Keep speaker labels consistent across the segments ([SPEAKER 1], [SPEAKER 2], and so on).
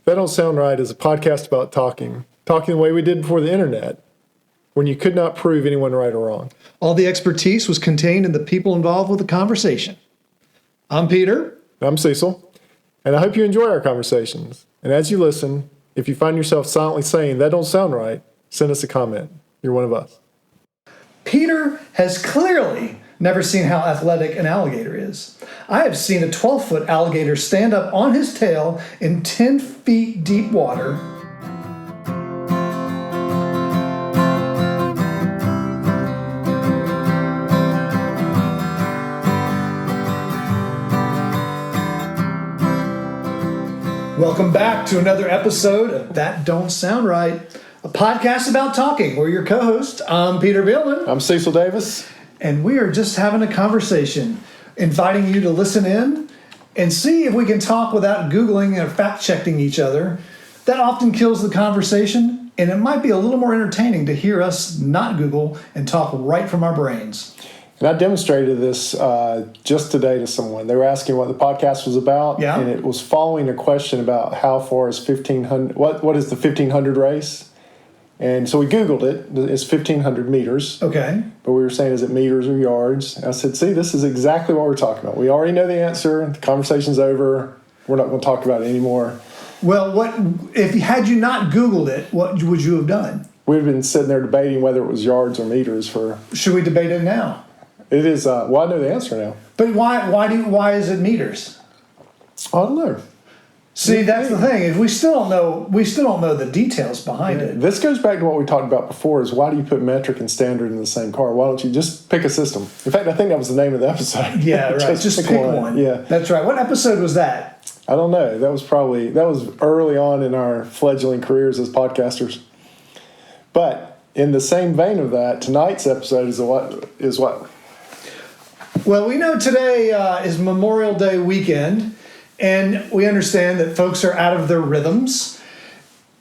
[SPEAKER 1] That Don't Sound Right is a podcast about talking the way we did before the internet, when you could not prove anyone right or wrong.
[SPEAKER 2] All the expertise was contained in the people involved with the conversation. I'm Peter.
[SPEAKER 1] I'm Cecil, and I hope you enjoy our conversations. And as you listen, if you find yourself silently saying, "That don't sound right," send us a comment. You're one of us.
[SPEAKER 2] Peter has clearly never seen how athletic an alligator is. I have seen a 12-foot alligator stand up on his tail in 10 feet deep water. Welcome back to another episode of That Don't Sound Right, a podcast about talking. We're your co-host. I'm Peter Billman.
[SPEAKER 1] I'm Cecil Davis.
[SPEAKER 2] And we are just having a conversation, inviting you to listen in and see if we can talk without Googling or fact-checking each other. That often kills the conversation, and it might be a little more entertaining to hear us not Google and talk right from our brains.
[SPEAKER 1] And I demonstrated this just today to someone. They were asking what the podcast was about, and it was following a question about how far is 1,500, what is the 1,500 race? And so we Googled it. It's 1,500 meters.
[SPEAKER 2] Okay.
[SPEAKER 1] But we were saying, is it meters or yards? I said, see, this is exactly what we're talking about. We already know the answer. The conversation's over. We're not going to talk about it anymore.
[SPEAKER 2] Well, had you not Googled it, what would you have done?
[SPEAKER 1] We'd been sitting there debating whether it was yards or meters for...
[SPEAKER 2] Should we debate it now?
[SPEAKER 1] It is, well, I know the answer now.
[SPEAKER 2] But why is it meters?
[SPEAKER 1] I don't know.
[SPEAKER 2] See, that's the thing. We still don't know the details behind it.
[SPEAKER 1] This goes back to what we talked about before, is why do you put metric and standard in the same car? Why don't you just pick a system? In fact, I think that was the name of the episode.
[SPEAKER 2] Yeah, right. just pick one.
[SPEAKER 1] Yeah.
[SPEAKER 2] That's right. What episode was that?
[SPEAKER 1] I don't know. That was early on in our fledgling careers as podcasters. But in the same vein of that, tonight's episode is what?
[SPEAKER 2] Well, we know today is Memorial Day weekend. And we understand that folks are out of their rhythms,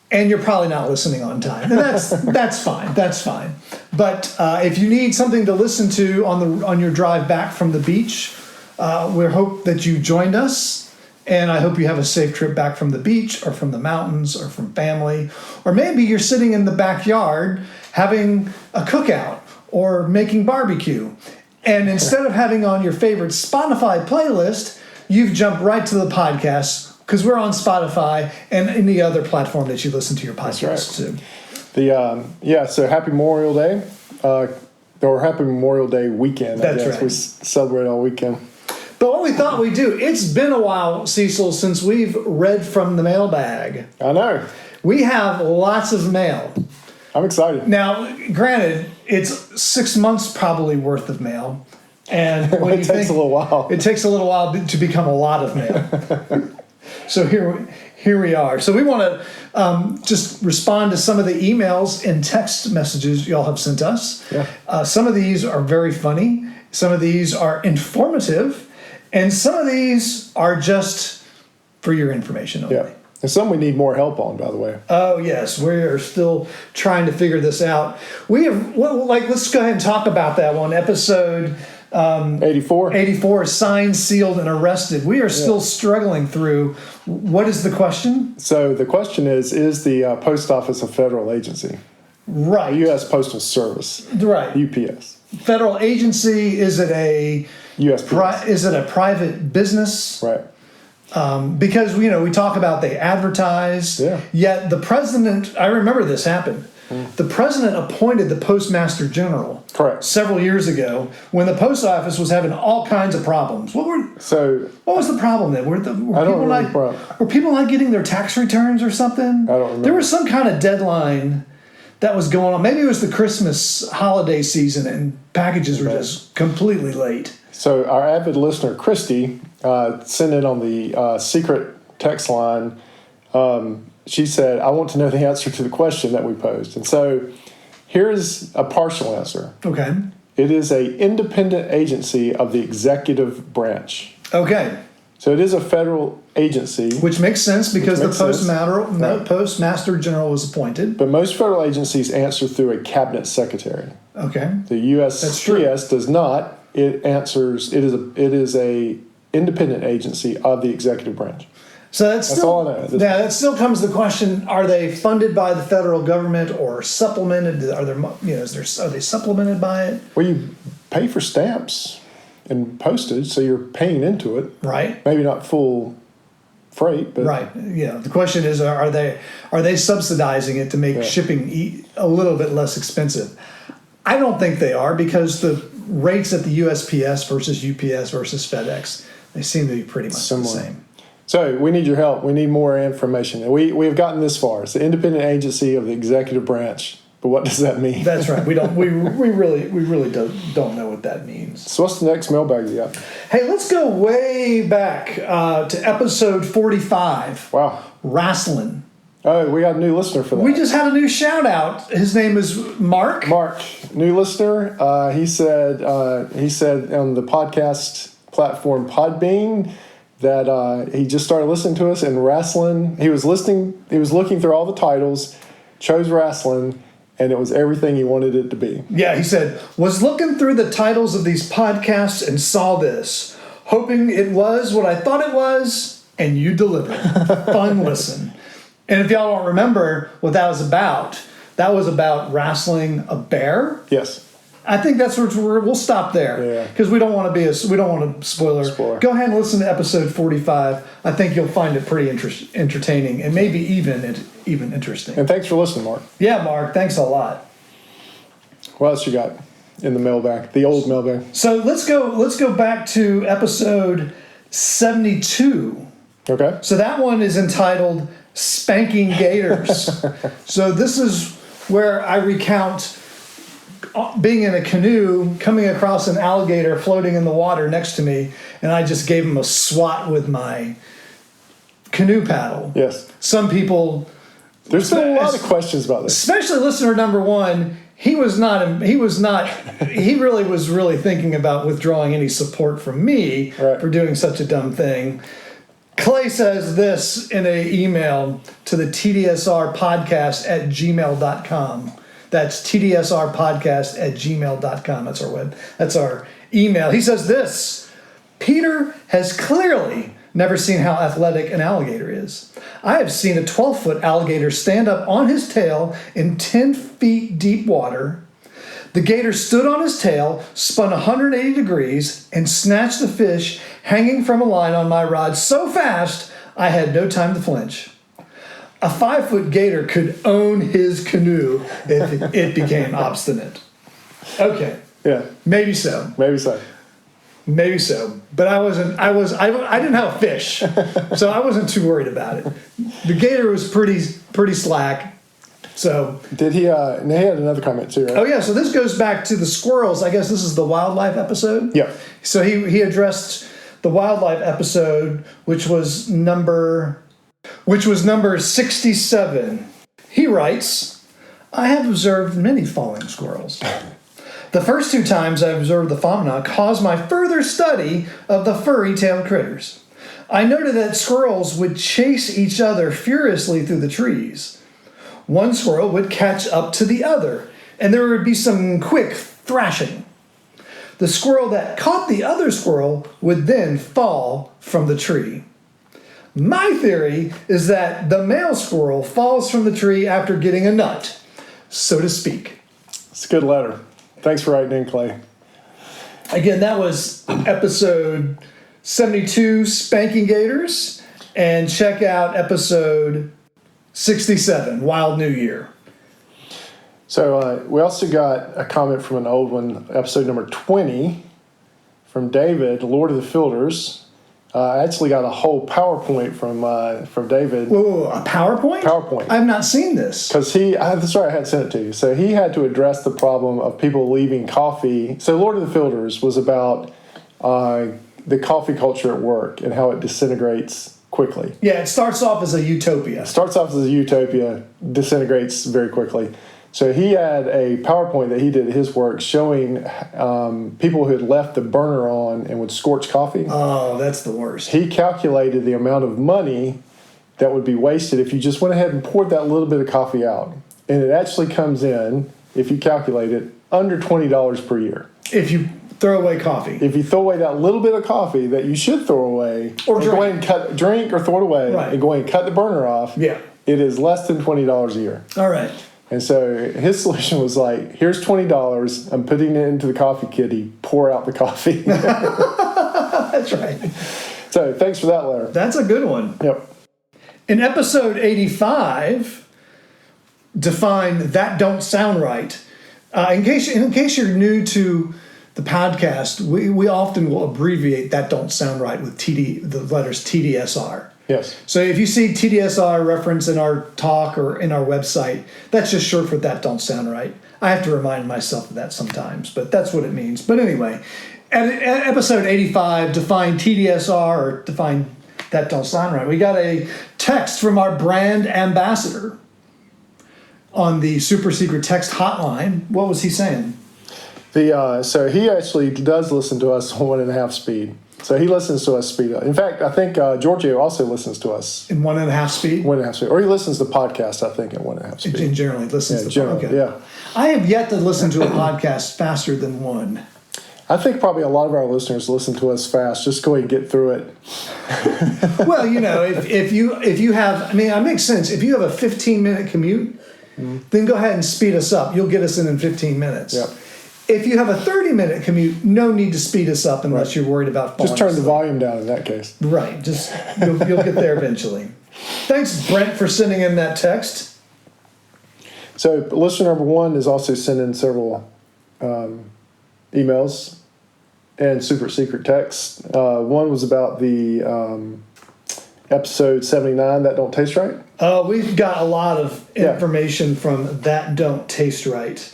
[SPEAKER 2] and you're probably not listening on time, and that's fine. That's fine. But if you need something to listen to on your drive back from the beach, we hope that you joined us, and I hope you have a safe trip back from the beach, or from the mountains, or from family, or maybe you're sitting in the backyard having a cookout or making barbecue, and instead of having on your favorite Spotify playlist, you've jumped right to the podcast because we're on Spotify and any other platform that you listen to your podcast to.
[SPEAKER 1] So happy Memorial Day, or happy Memorial Day weekend.
[SPEAKER 2] That's
[SPEAKER 1] I guess.
[SPEAKER 2] right.
[SPEAKER 1] We celebrate all weekend.
[SPEAKER 2] But what we thought we'd do, it's been a while, Cecil, since we've read from the mailbag.
[SPEAKER 1] I know.
[SPEAKER 2] We have lots of mail.
[SPEAKER 1] I'm excited.
[SPEAKER 2] Now, granted, it's 6 months probably worth of mail. And
[SPEAKER 1] it takes a little while.
[SPEAKER 2] It takes a little while to become a lot of mail. So here we are. So we want to just respond to some of the emails and text messages y'all have sent us.
[SPEAKER 1] Yeah.
[SPEAKER 2] Some of these are very funny. Some of these are informative. And some of these are just for your information only.
[SPEAKER 1] Yeah. And some we need more help on, by the way.
[SPEAKER 2] Oh, yes. We're still trying to figure this out. Let's go ahead and talk about that one. Episode... 84, signed, sealed, and arrested. We are still struggling through. What is the question?
[SPEAKER 1] So the question is the post office a federal agency?
[SPEAKER 2] Right.
[SPEAKER 1] U.S. Postal Service.
[SPEAKER 2] Right.
[SPEAKER 1] UPS.
[SPEAKER 2] Federal agency, is it a
[SPEAKER 1] USPS.
[SPEAKER 2] Is it a private business?
[SPEAKER 1] Right.
[SPEAKER 2] Because, we talk about they advertise.
[SPEAKER 1] Yeah.
[SPEAKER 2] Yet the president, I remember this happened. The president appointed the postmaster general.
[SPEAKER 1] Correct.
[SPEAKER 2] Several years ago, when the post office was having all kinds of problems. What was the problem then? Were people not getting their tax returns or something?
[SPEAKER 1] I don't remember.
[SPEAKER 2] There was some kind of deadline that was going on. Maybe it was the Christmas holiday season, and packages were just completely late.
[SPEAKER 1] So our avid listener, Christy, sent in on the secret text line. She said, I want to know the answer to the question that we posed. And so here's a partial answer.
[SPEAKER 2] Okay.
[SPEAKER 1] It is an independent agency of the executive branch.
[SPEAKER 2] Okay.
[SPEAKER 1] So it is a federal agency.
[SPEAKER 2] Which makes sense because the postmaster general was appointed.
[SPEAKER 1] But most federal agencies answer through a cabinet secretary.
[SPEAKER 2] Okay.
[SPEAKER 1] The USPS does not. It is a independent agency of the executive branch.
[SPEAKER 2] So that's
[SPEAKER 1] all I know.
[SPEAKER 2] Yeah, that still comes to the question: are they funded by the federal government or supplemented? Are they supplemented by it?
[SPEAKER 1] Well, you pay for stamps and postage, so you're paying into it.
[SPEAKER 2] Right.
[SPEAKER 1] Maybe not full freight, but
[SPEAKER 2] right. Yeah. The question is: are they subsidizing it to make shipping a little bit less expensive? I don't think they are, because the rates at the USPS versus UPS versus FedEx, they seem to be pretty much the same.
[SPEAKER 1] So we need your help. We need more information. We have gotten this far. It's the independent agency of the executive branch. But what does that mean?
[SPEAKER 2] That's right. We really don't know what that means.
[SPEAKER 1] So what's the next mailbag you got?
[SPEAKER 2] Hey, let's go way back to episode 45.
[SPEAKER 1] Wow.
[SPEAKER 2] Wrestling.
[SPEAKER 1] Oh, we got a new listener for that.
[SPEAKER 2] We just had a new shout out. His name is Mark.
[SPEAKER 1] Mark, new listener. He said on the podcast platform Podbean that he just started listening to us, and wrestling. He was looking through all the titles, chose wrestling, and it was everything he wanted it to be.
[SPEAKER 2] Yeah, he said, was looking through the titles of these podcasts and saw this, hoping it was what I thought it was, and you delivered. Fun listen. And if y'all don't remember what that was about wrestling a bear.
[SPEAKER 1] Yes.
[SPEAKER 2] I think that's what we'll stop there, because we don't want to spoiler. Go ahead and listen to episode 45. I think you'll find it pretty entertaining, and maybe even interesting.
[SPEAKER 1] And thanks for listening, Mark.
[SPEAKER 2] Yeah, Mark, thanks a lot.
[SPEAKER 1] What else you got in the mailbag? The old mailbag.
[SPEAKER 2] So let's go back to episode 72.
[SPEAKER 1] Okay.
[SPEAKER 2] So that one is entitled "Spanking Gators." So this is where I recount being in a canoe, coming across an alligator floating in the water next to me, and I just gave him a swat with my canoe paddle.
[SPEAKER 1] Yes.
[SPEAKER 2] Some people...
[SPEAKER 1] There's been a lot of questions about this.
[SPEAKER 2] Especially listener number one, he really was thinking about withdrawing any support from me for doing such a dumb thing. Clay says this in an email to the tdsrpodcast at gmail.com. That's tdsrpodcast@gmail.com. That's our email. He says this: Peter has clearly never seen how athletic an alligator is. I have seen a 12-foot alligator stand up on his tail in 10 feet deep water. The gator stood on his tail, spun 180 degrees, and snatched the fish hanging from a line on my rod so fast I had no time to flinch. A 5-foot gator could own his canoe if it became obstinate. Okay.
[SPEAKER 1] Yeah.
[SPEAKER 2] Maybe so. But I didn't have a fish, so I wasn't too worried about it. The gator was pretty slack. So
[SPEAKER 1] did he? And he had another comment too, right?
[SPEAKER 2] Oh yeah. So this goes back to the squirrels. I guess this is the wildlife episode.
[SPEAKER 1] Yeah.
[SPEAKER 2] So he addressed the wildlife episode, which was number 67. He writes, I have observed many falling squirrels. The first 2 times I observed the phenomena caused my further study of the furry-tailed critters. I noted that squirrels would chase each other furiously through the trees. One squirrel would catch up to the other, and there would be some quick thrashing. The squirrel that caught the other squirrel would then fall from the tree. My theory is that the male squirrel falls from the tree after getting a nut, so to speak.
[SPEAKER 1] It's a good letter. Thanks for writing in, Clay.
[SPEAKER 2] Again, that was episode 72, Spanking Gators, and check out episode 67, Wild New Year.
[SPEAKER 1] So we also got a comment from an old one, episode number 20, from David, Lord of the Filters. I actually got a whole PowerPoint from David.
[SPEAKER 2] Whoa, a PowerPoint?
[SPEAKER 1] PowerPoint.
[SPEAKER 2] I've not seen this.
[SPEAKER 1] Because sorry, I had sent it to you. So he had to address the problem of people leaving coffee. So Lord of the Filters was about the coffee culture at work and how it disintegrates quickly.
[SPEAKER 2] Yeah, it starts off as a utopia.
[SPEAKER 1] Disintegrates very quickly. So he had a PowerPoint that he did at his work showing people who had left the burner on and would scorch coffee.
[SPEAKER 2] Oh, that's the worst.
[SPEAKER 1] He calculated the amount of money that would be wasted if you just went ahead and poured that little bit of coffee out. And it actually comes in, if you calculate it, under $20 per year.
[SPEAKER 2] If you throw away coffee.
[SPEAKER 1] If you throw away that little bit of coffee that you should throw away,
[SPEAKER 2] or
[SPEAKER 1] go ahead and drink or throw it away, and go ahead and cut the burner off, it is less than $20 a year.
[SPEAKER 2] All right.
[SPEAKER 1] And so his solution was like, here's $20, I'm putting it into the coffee kitty, pour out the coffee.
[SPEAKER 2] That's right.
[SPEAKER 1] So thanks for that, Larry.
[SPEAKER 2] That's a good one.
[SPEAKER 1] Yep.
[SPEAKER 2] In episode 85, define that don't sound right. In case you're new to the podcast, we often will abbreviate that don't sound right with the letters TDSR.
[SPEAKER 1] Yes.
[SPEAKER 2] So if you see TDSR reference in our talk or in our website, that's just short for that don't sound right. I have to remind myself of that sometimes, but that's what it means. But anyway, at episode 85, define TDSR or define that don't sound right. We got a text from our brand ambassador on the super secret text hotline. What was he saying?
[SPEAKER 1] So he actually does listen to us on 1.5 speed. So he listens to us speed up. In fact, I think Giorgio also listens to us.
[SPEAKER 2] In 1.5 speed?
[SPEAKER 1] 1.5 speed. Or he listens to podcasts, I think, at 1.5 speed.
[SPEAKER 2] And generally listens to
[SPEAKER 1] podcasts. Yeah.
[SPEAKER 2] I have yet to listen to a podcast faster than one.
[SPEAKER 1] I think probably a lot of our listeners listen to us fast. Just go ahead and get through it.
[SPEAKER 2] Well, if you have, it makes sense. If you have a 15-minute commute, then go ahead and speed us up. You'll get us in 15 minutes.
[SPEAKER 1] Yep.
[SPEAKER 2] If you have a 30-minute commute, no need to speed us up unless you're worried about falling
[SPEAKER 1] Just turn
[SPEAKER 2] asleep.
[SPEAKER 1] the volume down in that case.
[SPEAKER 2] Right. Just you'll get there eventually. Thanks, Brent, for sending in that text.
[SPEAKER 1] So listener number 1 is also sending several emails and super secret texts. One was about the episode 79, That Don't Taste Right.
[SPEAKER 2] We've got a lot of information from That Don't Taste Right.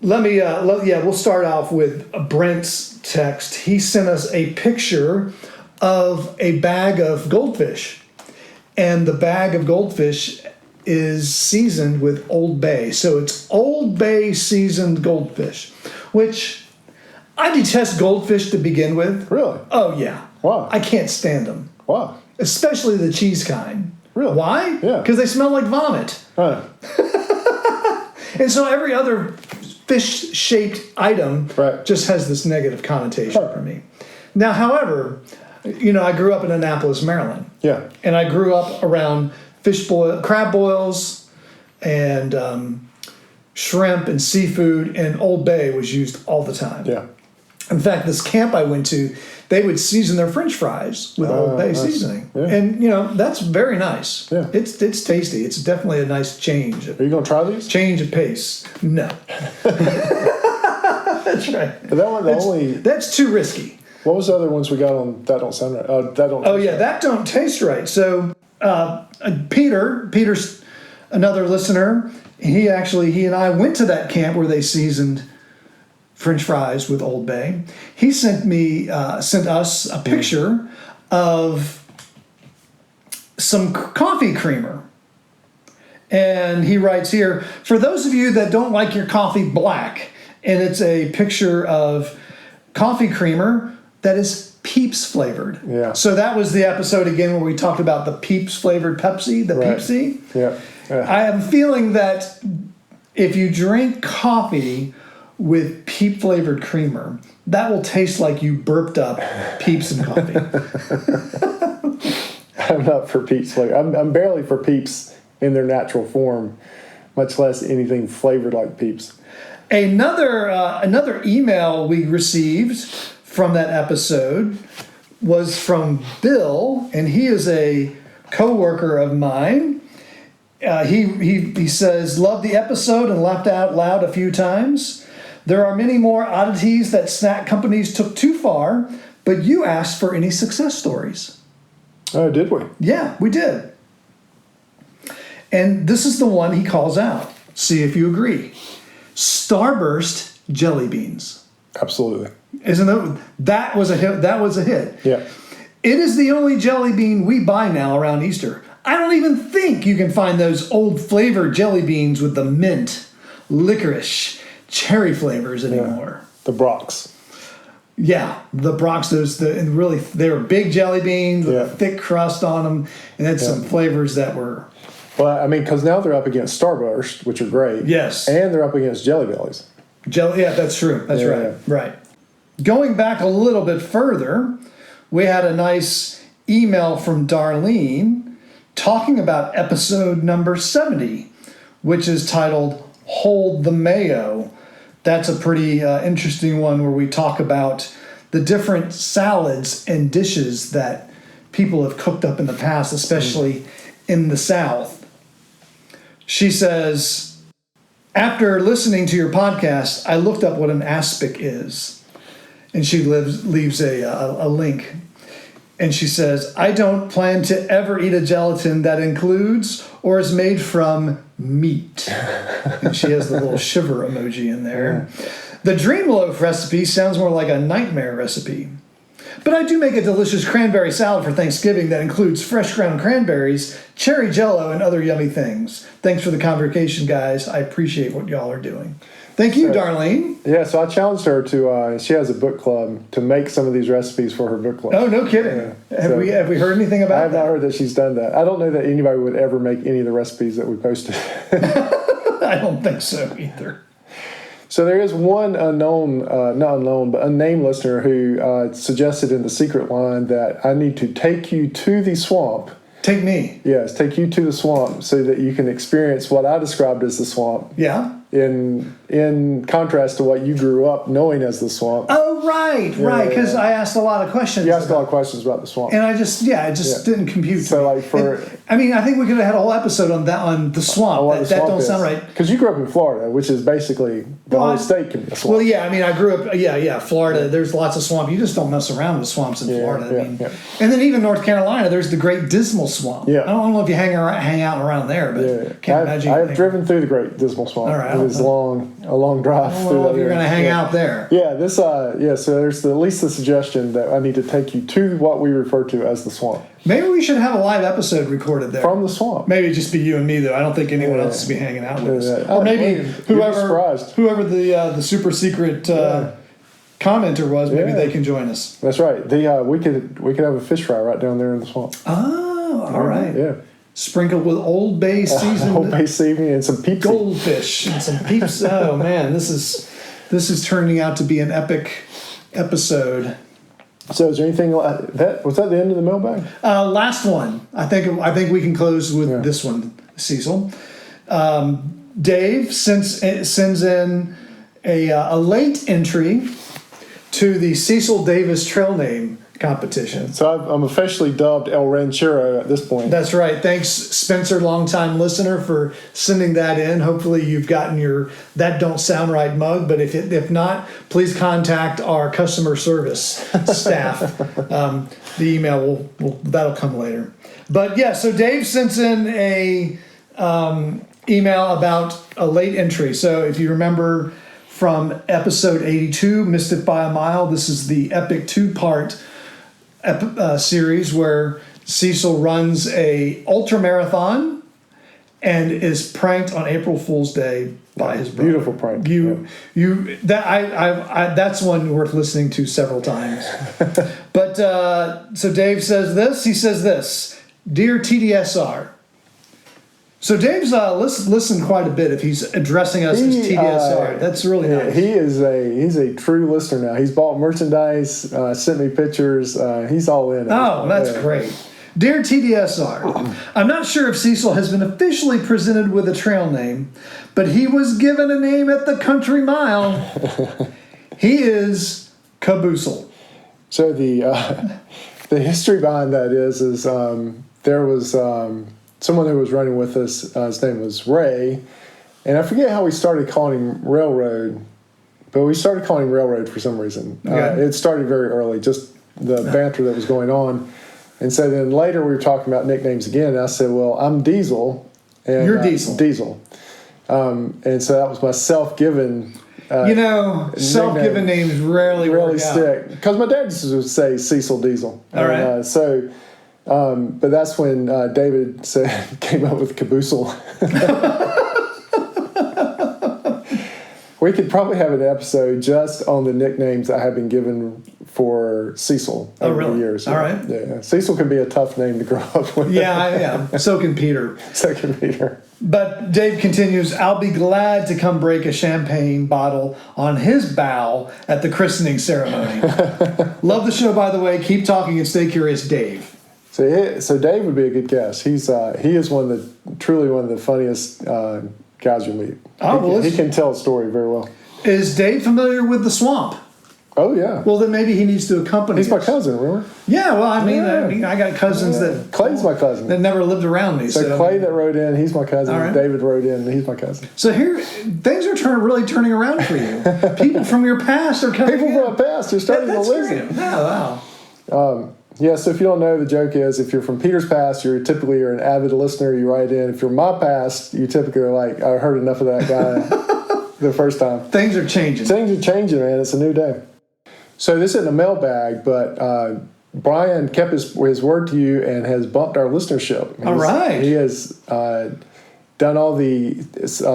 [SPEAKER 2] We'll start off with Brent's text. He sent us a picture of a bag of goldfish. And the bag of goldfish is seasoned with Old Bay. So it's Old Bay seasoned goldfish, which I detest goldfish to begin with.
[SPEAKER 1] Really?
[SPEAKER 2] Oh, yeah.
[SPEAKER 1] Why?
[SPEAKER 2] I can't stand them.
[SPEAKER 1] Why?
[SPEAKER 2] Especially the cheese kind.
[SPEAKER 1] Really?
[SPEAKER 2] Why?
[SPEAKER 1] Yeah.
[SPEAKER 2] Because they smell like vomit.
[SPEAKER 1] Right.
[SPEAKER 2] And so every other fish-shaped item just has this negative connotation for me. Now, however, I grew up in Annapolis, Maryland.
[SPEAKER 1] Yeah.
[SPEAKER 2] And I grew up around crab boils and shrimp and seafood, and Old Bay was used all the time.
[SPEAKER 1] Yeah.
[SPEAKER 2] In fact, this camp I went to, they would season their French fries with Old Bay seasoning. Yeah. And, that's very nice.
[SPEAKER 1] Yeah.
[SPEAKER 2] It's tasty. It's definitely a nice change.
[SPEAKER 1] Are you going to try these?
[SPEAKER 2] Change of pace. No. That's right.
[SPEAKER 1] But
[SPEAKER 2] that's too risky.
[SPEAKER 1] What was the other ones we got on That Don't Sound Right?
[SPEAKER 2] That Don't Taste Right. So Peter's another listener. He and I went to that camp where they seasoned French fries with Old Bay. He sent us a picture of some coffee creamer. And he writes here, for those of you that don't like your coffee black, and it's a picture of coffee creamer that is Peeps flavored.
[SPEAKER 1] Yeah.
[SPEAKER 2] So that was the episode again where we talked about the Peeps flavored Pepsi, the Peepsy.
[SPEAKER 1] Yeah.
[SPEAKER 2] I have a feeling that if you drink coffee with Peep flavored creamer, that will taste like you burped up Peeps and coffee.
[SPEAKER 1] I'm not for Peeps flavor. I'm barely for Peeps in their natural form, much less anything flavored like Peeps.
[SPEAKER 2] Another email we received from that episode was from Bill, and he is a coworker of mine. He says, love the episode and laughed out loud a few times. There are many more oddities that snack companies took too far, but you asked for any success stories.
[SPEAKER 1] Oh, did we?
[SPEAKER 2] Yeah, we did. And this is the one he calls out. See if you agree. Starburst jelly beans.
[SPEAKER 1] Absolutely.
[SPEAKER 2] That was a hit? That was a hit.
[SPEAKER 1] Yeah.
[SPEAKER 2] It is the only jelly bean we buy now around Easter. I don't even think you can find those old flavored jelly beans with the mint, licorice, cherry flavors anymore.
[SPEAKER 1] Yeah. The Brock's.
[SPEAKER 2] Yeah, the Brock's. They were big jelly beans with a thick crust on them, and had some flavors that were.
[SPEAKER 1] Well, because now they're up against Starburst, which are great.
[SPEAKER 2] Yes.
[SPEAKER 1] And they're up against Jelly Bellies.
[SPEAKER 2] Yeah, that's true. That's right. Right. Going back a little bit further, we had a nice email from Darlene talking about episode number 70, which is titled Hold the Mayo. That's a pretty interesting one where we talk about the different salads and dishes that people have cooked up in the past, especially in the South. She says, after listening to your podcast, I looked up what an aspic is. And she leaves a link. And she says, I don't plan to ever eat a gelatin that includes or is made from meat. And she has the little shiver emoji in there. The dream loaf recipe sounds more like a nightmare recipe. But I do make a delicious cranberry salad for Thanksgiving that includes fresh ground cranberries, cherry jello, and other yummy things. Thanks for the conversation, guys. I appreciate what y'all are doing. Thank you, Darlene.
[SPEAKER 1] Yeah, so I challenged her to, she has a book club, to make some of these recipes for her book club.
[SPEAKER 2] Oh, no kidding. Have we heard anything about that?
[SPEAKER 1] I have not heard that she's done that. I don't know that anybody would ever make any of the recipes that we posted.
[SPEAKER 2] I don't think so either.
[SPEAKER 1] So there is one unnamed listener who suggested in the secret line that I need to take you to the swamp.
[SPEAKER 2] Take me?
[SPEAKER 1] Yes, take you to the swamp so that you can experience what I described as the swamp.
[SPEAKER 2] Yeah.
[SPEAKER 1] In contrast to what you grew up knowing as the swamp.
[SPEAKER 2] Oh, right, because I asked a lot of questions.
[SPEAKER 1] You asked a lot of questions about the swamp.
[SPEAKER 2] And it just didn't compute.
[SPEAKER 1] So
[SPEAKER 2] I think we could have had a whole episode on that, on the swamp. That don't sound right.
[SPEAKER 1] Because you grew up in Florida, which is basically the whole state can be a swamp.
[SPEAKER 2] Well, yeah, I grew up, Florida. There's lots of swamp. You just don't mess around with swamps in Florida. And then even North Carolina, there's the Great Dismal Swamp. Yeah. I don't know if you hang out around there, but can't imagine.
[SPEAKER 1] I've driven through the Great Dismal Swamp.
[SPEAKER 2] All right.
[SPEAKER 1] It was a long drive through that.
[SPEAKER 2] If you're going to hang out there.
[SPEAKER 1] Yeah, so there's at least the suggestion that I need to take you to what we refer to as the swamp.
[SPEAKER 2] Maybe we should have a live episode recorded there.
[SPEAKER 1] From the swamp.
[SPEAKER 2] Maybe it'd just be you and me, though. I don't think anyone else would be hanging out with us. Or maybe whoever the super secret commenter was, maybe they can join us.
[SPEAKER 1] That's right. We could have a fish fry right down there in the swamp.
[SPEAKER 2] Oh, all right.
[SPEAKER 1] Yeah.
[SPEAKER 2] Sprinkled with Old Bay seasoned
[SPEAKER 1] Old Bay seasoning and some peeps.
[SPEAKER 2] Goldfish and some peeps. Oh man, this is turning out to be an epic episode.
[SPEAKER 1] So is there anything like that? Was that the end of the mailbag?
[SPEAKER 2] Last one. I think we can close with this one, Cecil. Dave sends in a late entry to the Cecil Davis trail name competition.
[SPEAKER 1] So I'm officially dubbed El Ranchero at this point.
[SPEAKER 2] That's right. Thanks, Spencer, longtime listener, for sending that in. Hopefully you've gotten your That Don't Sound Right mug, but if not, please contact our customer service staff. The email that'll come later. But yeah, so Dave sends in a email about a late entry. So if you remember from episode 82, Missed It by a Mile, this is the epic 2-part series where Cecil runs a ultramarathon and is pranked on April Fool's Day by his brother.
[SPEAKER 1] Beautiful prank.
[SPEAKER 2] That's one worth listening to several times. But so Dave says this. He says this: Dear TDSR. So Dave's listened quite a bit if he's addressing us as TDSR. That's really nice.
[SPEAKER 1] He's a true listener now. He's bought merchandise, sent me pictures. He's all in.
[SPEAKER 2] That's great. Dear TDSR, I'm not sure if Cecil has been officially presented with a trail name, but he was given a name at the Country Mile. He is Caboosel.
[SPEAKER 1] So the history behind that is there was someone who was running with us. His name was Ray, and I forget how we started calling him Railroad, but we started calling him Railroad for some reason.
[SPEAKER 2] Okay.
[SPEAKER 1] It started very early, just the banter that was going on. And so then later we were talking about nicknames again, and I said, well, I'm Diesel. And,
[SPEAKER 2] You're Diesel.
[SPEAKER 1] Diesel. And so that was my self-given
[SPEAKER 2] self-given names rarely
[SPEAKER 1] stick. Because my dad used to say Cecil Diesel.
[SPEAKER 2] All right.
[SPEAKER 1] But that's when David came up with Caboosel. We could probably have an episode just on the nicknames I have been given for Cecil over the years.
[SPEAKER 2] All right.
[SPEAKER 1] Yeah. Cecil can be a tough name to grow up with.
[SPEAKER 2] Yeah. So can Peter.
[SPEAKER 1] So can Peter.
[SPEAKER 2] But Dave continues, I'll be glad to come break a champagne bottle on his bow at the christening ceremony. Love the show, by the way. Keep talking and stay curious, Dave.
[SPEAKER 1] So Dave would be a good guest. He is truly one of the funniest guys you'll meet. He can tell a story very well. Is
[SPEAKER 2] Dave familiar with the swamp?
[SPEAKER 1] Oh, yeah.
[SPEAKER 2] Well, then maybe he needs to accompany us.
[SPEAKER 1] He's my cousin, remember?
[SPEAKER 2] Yeah, well, I mean, I got cousins that...
[SPEAKER 1] Clay's my cousin.
[SPEAKER 2] That never lived around me.
[SPEAKER 1] So Clay that wrote in, he's my cousin. Right. David wrote in, he's my cousin.
[SPEAKER 2] So here, things are really turning around for you. People from your past are coming
[SPEAKER 1] People from the past are starting to listen.
[SPEAKER 2] Oh, wow.
[SPEAKER 1] Yeah, so if you don't know, the joke is if you're from Peter's past, you're an avid listener, you write in. If you're my past, you typically are like, I heard enough of that guy the first time.
[SPEAKER 2] Things are changing.
[SPEAKER 1] Things are changing, man. It's a new day. So this isn't a mailbag, but Brian kept his word to you and has bumped our listenership.
[SPEAKER 2] All right.
[SPEAKER 1] He has done all the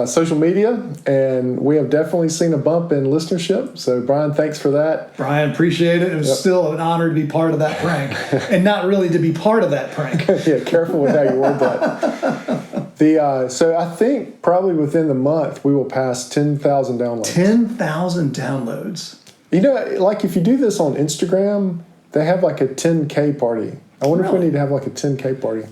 [SPEAKER 1] social media, and we have definitely seen a bump in listenership. So, Brian, thanks for that.
[SPEAKER 2] Brian, appreciate it. It was still an honor to be part of that prank, and not really to be part of that prank.
[SPEAKER 1] Yeah, careful with how you word that. So I think probably within the month we will pass 10,000 downloads.
[SPEAKER 2] 10,000 downloads.
[SPEAKER 1] You know, like if you do this on Instagram, they have like a 10K party. I wonder if we need to have like a 10K party.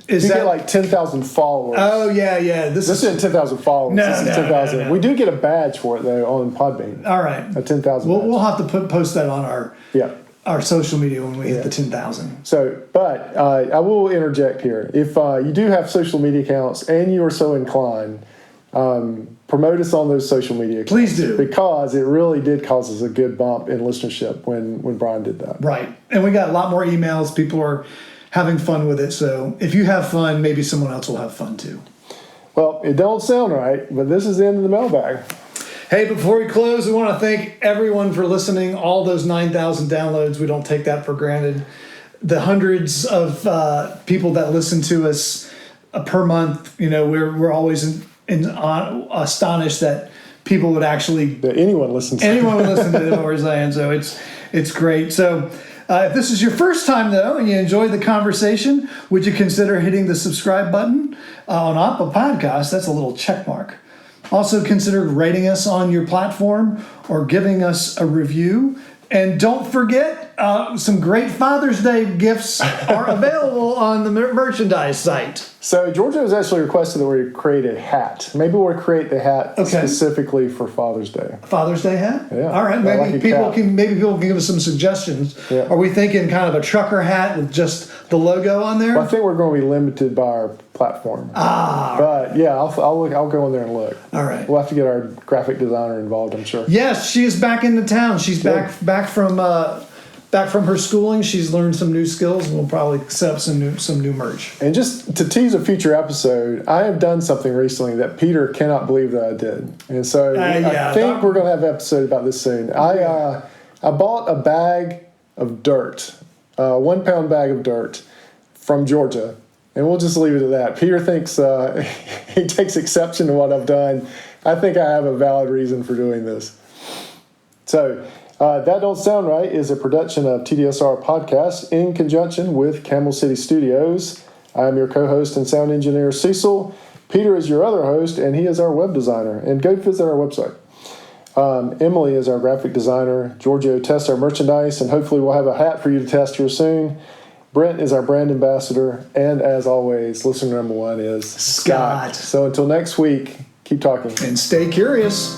[SPEAKER 1] You get like 10,000 followers.
[SPEAKER 2] Oh, yeah. This isn't
[SPEAKER 1] 10,000 followers.
[SPEAKER 2] No,
[SPEAKER 1] this is 10,000. No. We do get a badge for it, though, on Podbean.
[SPEAKER 2] All right.
[SPEAKER 1] A 10,000
[SPEAKER 2] We'll have to post that on our social media when we hit the 10,000.
[SPEAKER 1] So, but I will interject here. If you do have social media accounts and you are so inclined, promote us on those social media accounts.
[SPEAKER 2] Please do.
[SPEAKER 1] Because it really did cause us a good bump in listenership when Brian did that.
[SPEAKER 2] Right. And we got a lot more emails. People are having fun with it. So if you have fun, maybe someone else will have fun too.
[SPEAKER 1] Well, it don't sound right, but this is the end of the mailbag.
[SPEAKER 2] Hey, before we close, we want to thank everyone for listening. All those 9,000 downloads, we don't take that for granted. The hundreds of people that listen to us per month, we're always astonished that people would actually...
[SPEAKER 1] That anyone listens to.
[SPEAKER 2] Anyone would listen to what we're saying, so it's great. So... if this is your first time, though, and you enjoyed the conversation, would you consider hitting the subscribe button on Apple Podcasts? That's a little check mark. Also, consider rating us on your platform or giving us a review. And don't forget, some great Father's Day gifts are available on the merchandise site.
[SPEAKER 1] So Georgia has actually requested that we create a hat. Maybe we'll create the hat specifically for Father's Day.
[SPEAKER 2] Father's Day hat?
[SPEAKER 1] Yeah.
[SPEAKER 2] All right. Maybe people can give us some suggestions. Yeah. Are we thinking kind of a trucker hat with just the logo on there?
[SPEAKER 1] Well, I think we're going to be limited by our platform. But yeah, I'll go in there and look.
[SPEAKER 2] All right.
[SPEAKER 1] We'll have to get our graphic designer involved, I'm sure.
[SPEAKER 2] Yes, she is back into town. She's back from her schooling. She's learned some new skills, and we'll probably set up some new merch. And just to tease a future episode, I have done something recently that Peter cannot believe that I did, and so I think we're going to have an episode about this soon. I bought a bag of dirt, 1 pound bag of dirt from Georgia, and we'll just leave it at that. Peter thinks he takes exception to what I've done. I think I have a valid reason for doing this. So. That Don't Sound Right is a production of TDSR Podcast in conjunction with Camel City Studios. I'm your co-host and sound engineer, Cecil. Peter is your other host, and he is our web designer. And go visit our website. Emily is our graphic designer. Giorgio tests our merchandise, and hopefully we'll have a hat for you to test here soon. Brent is our brand ambassador. And as always, listener number 1 is Scott. So until next week, keep talking. And stay curious.